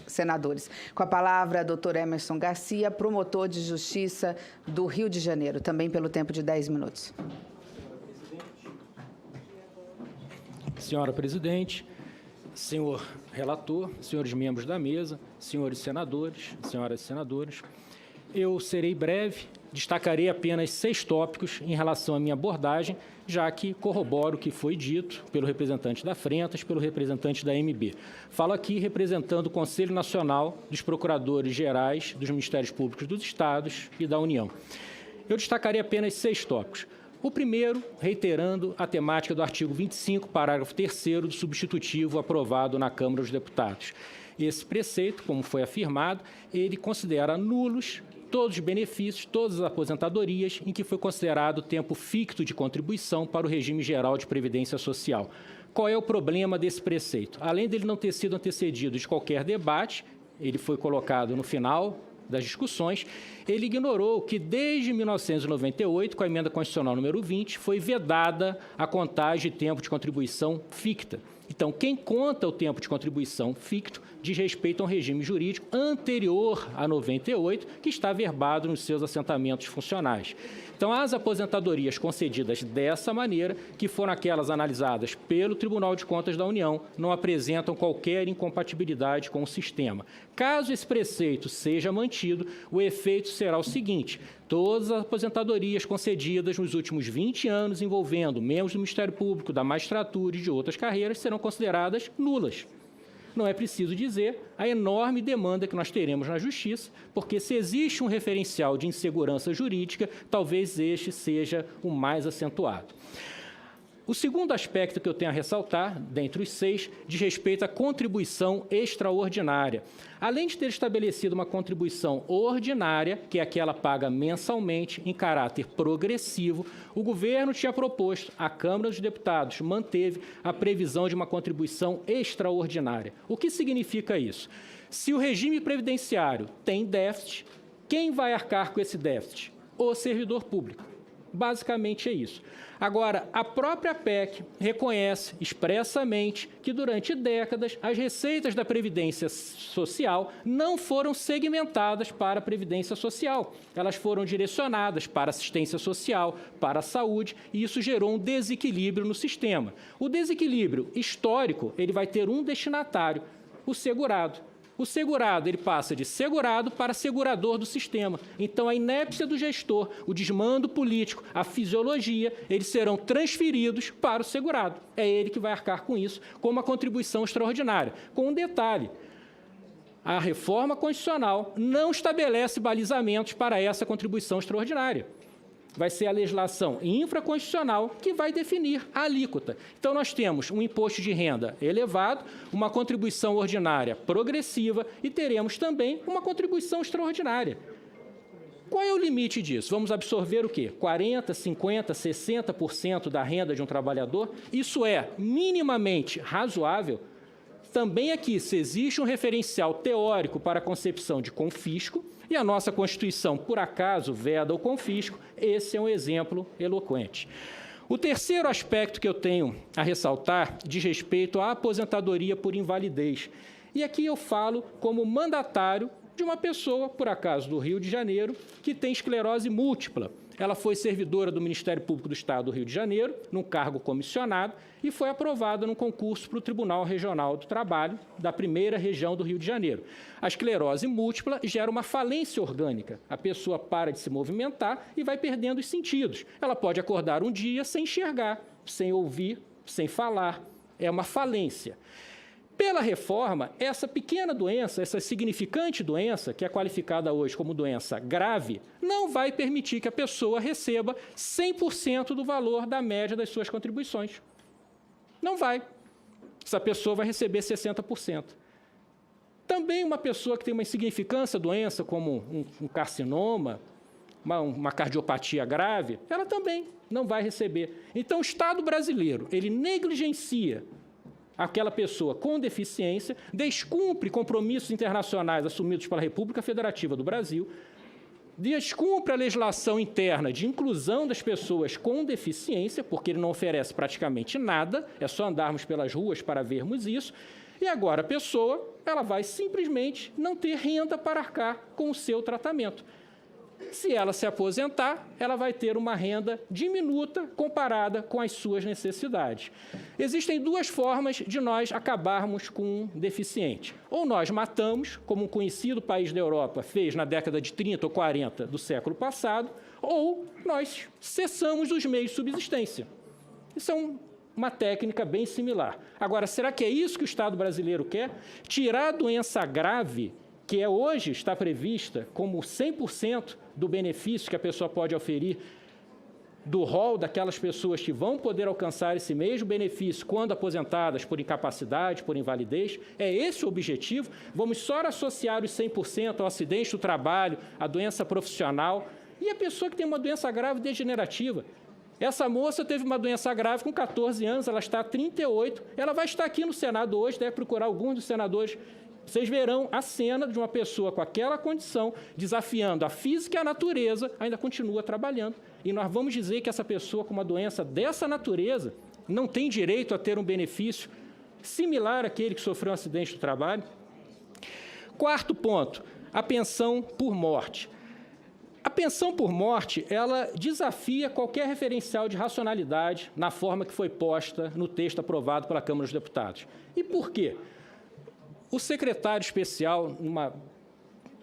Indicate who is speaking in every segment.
Speaker 1: Senadores. Com a palavra, doutor Emerson Garcia, promotor de justiça do Rio de Janeiro, também pelo tempo de 10 minutos.
Speaker 2: Senhora presidente, senhor relator, senhores membros da mesa, senhores senadores, senhoras senadoras, eu serei breve, destacarei apenas 6 tópicos em relação à minha abordagem, já que corroboro o que foi dito pelo representante da Frentas, pelo representante da MB. Falo aqui representando o Conselho Nacional dos Procuradores Gerais dos Ministérios Públicos dos Estados e da União. Eu destacarei apenas 6 tópicos. O primeiro, reiterando a temática do artigo 25, parágrafo 3º do substitutivo aprovado na Câmara dos Deputados. Esse preceito, como foi afirmado, ele considera nulos todos os benefícios, todas as aposentadorias em que foi considerado tempo ficto de contribuição para o regime geral de previdência social. Qual é o problema desse preceito? Além dele não ter sido antecedido de qualquer debate, ele foi colocado no final das discussões, ele ignorou que desde 1998, com a emenda constitucional número 20, foi vedada a contagem de tempo de contribuição ficta. Então, quem conta o tempo de contribuição ficto diz respeito a um regime jurídico anterior a 98, que está verbado nos seus assentamentos funcionais. Então, as aposentadorias concedidas dessa maneira, que foram aquelas analisadas pelo Tribunal de Contas da União, não apresentam qualquer incompatibilidade com o sistema. Caso esse preceito seja mantido, o efeito será o seguinte: todas as aposentadorias concedidas nos últimos 20 anos envolvendo membros do Ministério Público, da magistratura e de outras carreiras serão consideradas nulas. Não é preciso dizer a enorme demanda que nós teremos na Justiça, porque se existe um referencial de insegurança jurídica, talvez este seja o mais acentuado. O segundo aspecto que eu tenho a ressaltar, dentre os 6, diz respeito à contribuição extraordinária. Além de ter estabelecido uma contribuição ordinária, que é aquela paga mensalmente em caráter progressivo, o governo tinha proposto, a Câmara dos Deputados manteve a previsão de uma contribuição extraordinária. O que significa isso? Se o regime previdenciário tem déficit, quem vai arcar com esse déficit? O servidor público. Basicamente é isso. Agora, a própria PEC reconhece expressamente que durante décadas as receitas da Previdência Social não foram segmentadas para a Previdência Social. Elas foram direcionadas para assistência social, para a saúde, e isso gerou um desequilíbrio no sistema. O desequilíbrio histórico, ele vai ter um destinatário, o segurado. O segurado, ele passa de segurado para segurador do sistema. Então, a inépcia do gestor, o desmando político, a fisiologia, eles serão transferidos para o segurado. É ele que vai arcar com isso, com uma contribuição extraordinária. Com um detalhe: a reforma constitucional não estabelece balizamentos para essa contribuição extraordinária. Vai ser a legislação infraconstitucional que vai definir a alíquota. Então, nós temos um imposto de renda elevado, uma contribuição ordinária progressiva e teremos também uma contribuição extraordinária. Qual é o limite disso? Vamos absorver o quê? 40%, 50%, 60% da renda de um trabalhador? Isso é minimamente razoável? Também aqui, se existe um referencial teórico para a concepção de confisco, e a nossa Constituição, por acaso, veda o confisco, esse é um exemplo eloquente. O terceiro aspecto que eu tenho a ressaltar diz respeito à aposentadoria por invalidez. E aqui eu falo como mandatário de uma pessoa, por acaso, do Rio de Janeiro, que tem esclerose múltipla. Ela foi servidora do Ministério Público do Estado do Rio de Janeiro, num cargo comissionado, e foi aprovada num concurso para o Tribunal Regional do Trabalho da primeira região do Rio de Janeiro. A esclerose múltipla gera uma falência orgânica. A pessoa para de se movimentar e vai perdendo os sentidos. Ela pode acordar um dia sem enxergar, sem ouvir, sem falar. É uma falência. Pela reforma, essa pequena doença, essa significante doença, que é qualificada hoje como doença grave, não vai permitir que a pessoa receba 100% do valor da média das suas contribuições. Não vai. Essa pessoa vai receber 60%. Também uma pessoa que tem uma insignificância doença, como um carcinoma, uma cardiopatia grave, ela também não vai receber. Então, o Estado brasileiro, ele negligencia aquela pessoa com deficiência, descumpre compromissos internacionais assumidos pela República Federativa do Brasil, descumpre a legislação interna de inclusão das pessoas com deficiência, porque ele não oferece praticamente nada, é só andarmos pelas ruas para vermos isso, E agora a pessoa ela vai simplesmente não ter renda para arcar com o seu tratamento. Se ela se aposentar, ela vai ter uma renda diminuta comparada com as suas necessidades. Existem duas formas de nós acabarmos com um deficiente. Ou nós matamos, como um conhecido país da Europa fez na década de 30 ou 40 do século passado, ou nós cessamos os meios de subsistência. Isso é uma técnica bem similar. Agora, será que é isso que o Estado brasileiro quer? Tirar a doença grave, que hoje está prevista como 100% do benefício que a pessoa pode oferir do rol daquelas pessoas que vão poder alcançar esse mesmo benefício quando aposentadas por incapacidade, por invalidez? É esse o objetivo? Vamos só associar os 100% ao acidente do trabalho, à doença profissional e a pessoa que tem uma doença grave degenerativa? Essa moça teve uma doença grave com 14 anos, ela está há 38, ela vai estar aqui no Senado hoje, deve procurar alguns dos senadores. Vocês verão a cena de uma pessoa com aquela condição, desafiando a física e a natureza, ainda continua trabalhando. E nós vamos dizer que essa pessoa com uma doença dessa natureza não tem direito a ter um benefício similar àquele que sofreu um acidente do trabalho? Quarto ponto, a pensão por morte. A pensão por morte, ela desafia qualquer referencial de racionalidade na forma que foi posta no texto aprovado pela Câmara dos Deputados. E por quê? O secretário especial, numa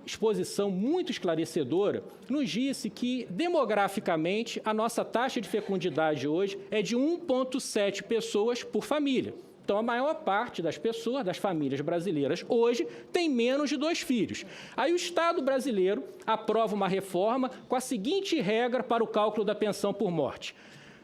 Speaker 2: exposição muito esclarecedora, nos disse que, demograficamente, a nossa taxa de fecundidade hoje é de 1,7 pessoas por família. Então, a maior parte das pessoas, das famílias brasileiras, hoje, tem menos de 2 filhos. Aí o Estado brasileiro aprova uma reforma com a seguinte regra para o cálculo da pensão por morte.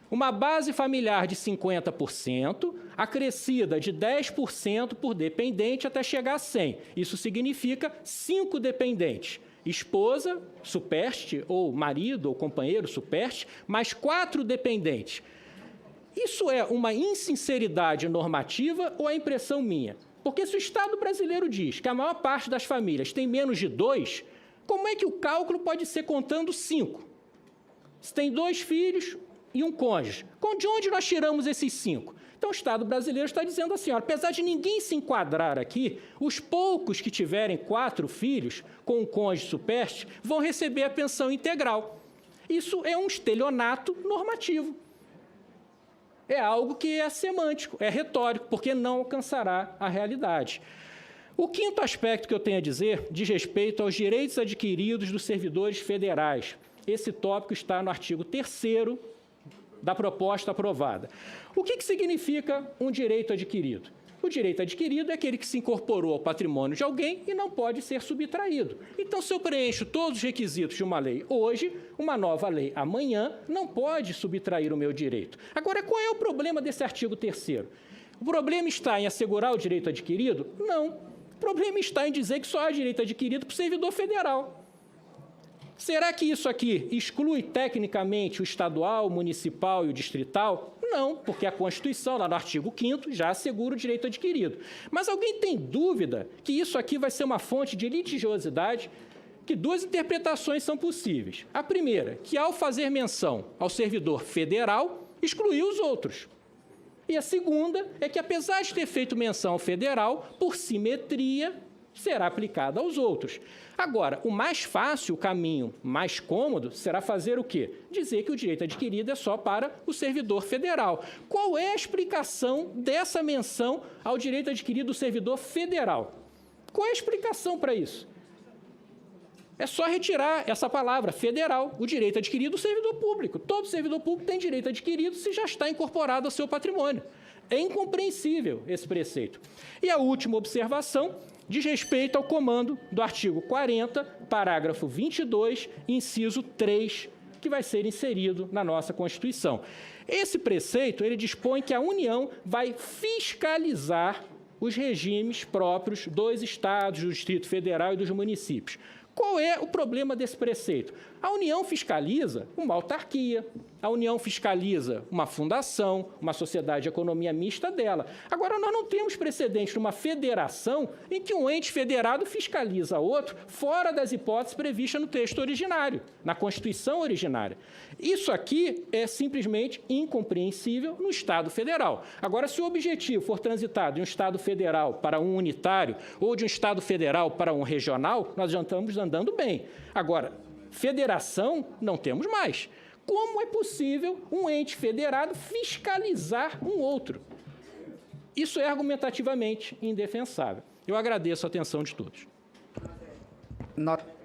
Speaker 2: Uma base familiar de 50%, acrescida de 10% por dependente até chegar a 100%. Isso significa 5 dependentes. Esposa, supérstite, ou marido ou companheiro, supérstite, mais 4 dependentes. Isso é uma insinceridade normativa ou é impressão minha? Porque se o Estado brasileiro diz que a maior parte das famílias tem menos de 2, como é que o cálculo pode ser contando 5? Se tem 2 filhos e um cônjuge, de onde nós tiramos esses 5? Então, o Estado brasileiro está dizendo assim, ó, apesar de ninguém se enquadrar aqui, os poucos que tiverem 4 filhos com um cônjuge supérstite vão receber a pensão integral. Isso é um estelionato normativo. É algo que é semântico, é retórico, porque não alcançará a realidade. O quinto aspecto que eu tenho a dizer diz respeito aos direitos adquiridos dos servidores federais. Esse tópico está no artigo 3º da proposta aprovada. O que significa um direito adquirido? O direito adquirido é aquele que se incorporou ao patrimônio de alguém e não pode ser subtraído. Então, se eu preencho todos os requisitos de uma lei hoje, uma nova lei amanhã não pode subtrair o meu direito. Agora, qual é o problema desse artigo 3º? O problema está em assegurar o direito adquirido? Não. O problema está em dizer que só há direito adquirido para o servidor federal. Será que isso aqui exclui tecnicamente o estadual, o municipal e o distrital? Não, porque a Constituição, lá no artigo 5º, já assegura o direito adquirido. Mas alguém tem dúvida que isso aqui vai ser uma fonte de litigiosidade? Que 2 interpretações são possíveis. A primeira, que ao fazer menção ao servidor federal, excluiu os outros. E a segunda é que, apesar de ter feito menção ao federal, por simetria, será aplicada aos outros. Agora, o mais fácil, o caminho mais cômodo, será fazer o quê? Dizer que o direito adquirido é só para o servidor federal. Qual é a explicação dessa menção ao direito adquirido do servidor federal? Qual é a explicação para isso? É só retirar essa palavra, federal, o direito adquirido do servidor público. Todo servidor público tem direito adquirido se já está incorporado ao seu patrimônio. É incompreensível esse preceito. E a última observação diz respeito ao comando do artigo 40, parágrafo 22, inciso 3, que vai ser inserido na nossa Constituição. Esse preceito, ele dispõe que a União vai fiscalizar os regimes próprios dos estados, do Distrito Federal e dos municípios. Qual é o problema desse preceito? A União fiscaliza uma autarquia, a União fiscaliza uma fundação, uma sociedade de economia mista dela. Agora, nós não temos precedente numa federação em que um ente federado fiscaliza outro fora das hipóteses previstas no texto originário, na Constituição originária. Isso aqui é simplesmente incompreensível no Estado federal. Agora, se o objetivo for transitar de um Estado federal para um unitário ou de um Estado federal para um regional, nós já estamos andando bem. Agora, federação não temos mais. Como é possível um ente federado fiscalizar um outro? Isso é argumentativamente indefensável. Eu agradeço a atenção de todos.
Speaker 1: Nota.